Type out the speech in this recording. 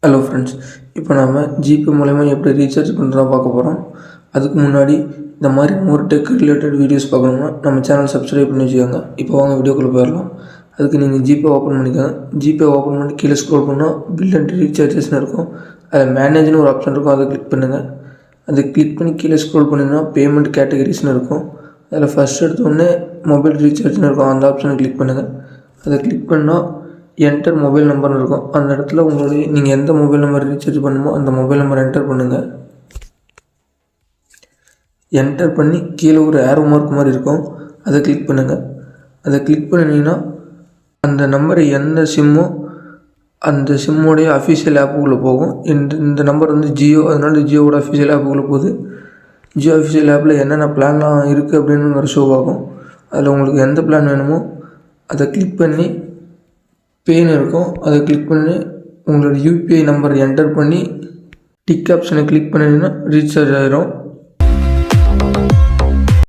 Hello friends, இப்போ நம்ம GPay மூலமா எப்படி ரீசார்ஜ் பண்ணுறதா பார்க்க போகிறோம். அதுக்கு முன்னாடி இந்த மாதிரி மோர் டெக் ரிலேட்டட் வீடியோஸ் பார்க்கணும்னா நம்ம சேனல் சப்ஸ்கிரைப் பண்ணி வச்சுக்கோங்க. இப்போ வாங்க வீடியோக்குள்ளே போயிடலாம். அதுக்கு நீங்கள் ஜிபே ஓப்பன் பண்ணிக்கோங்க. ஜிபே ஓப்பன் பண்ணி கீழே ஸ்க்ரோல் பண்ணால் பில் அண்ட் ரீசார்ஜஸ்னு இருக்கும். அதில் மேனேஜ்னு ஒரு ஆப்ஷன் இருக்கும், அதை கிளிக் பண்ணுங்கள். அதை கிளிக் பண்ணி கீழே ஸ்க்ரோல் பண்ணிங்கன்னா பேமெண்ட் கேட்டகரிஸ்னு இருக்கும். அதில் ஃபஸ்ட் எடுத்தோடனே மொபைல் ரீசார்ஜ்னு இருக்கும், அந்த ஆப்ஷனை கிளிக் பண்ணுங்கள். அதை கிளிக் பண்ணால் என்டர் மொபைல் நம்பர்னு இருக்கும். அந்த இடத்துல உங்களுடைய நீங்கள் எந்த மொபைல் நம்பர் ரீசார்ஜ் பண்ணுமோ அந்த மொபைல் நம்பர் என்டர் பண்ணுங்கள். என்டர் பண்ணி கீழே ஒரு ஏரோ மார்க் மாதிரி இருக்கும், அதை கிளிக் பண்ணுங்கள். அதை கிளிக் பண்ணிங்கன்னா அந்த நம்பர் எந்த சிம்மோ அந்த சிம்மோடைய அஃபிஷியல் ஆப்புக்குள்ளே போகும். இந்த நம்பர் வந்து ஜியோ, அதனால ஜியோவோட அஃபிஷியல் ஆப்புக்குள்ளே போகுது. ஜியோ அஃபிஷியல் ஆப்பில் என்னென்ன பிளான்லாம் இருக்குது அப்படின்னு ஷோ ஆகும். அதில் உங்களுக்கு எந்த பிளான் வேணுமோ அதை கிளிக் பண்ணி பேன்னு இருக்கும், அதை கிளிக் பண்ணி உங்களோட யூபிஐ நம்பர் என்டர் பண்ணி டிக் ஆப்ஷனை கிளிக் பண்ணிங்கன்னா ரீசார்ஜ் ஆகிரும்.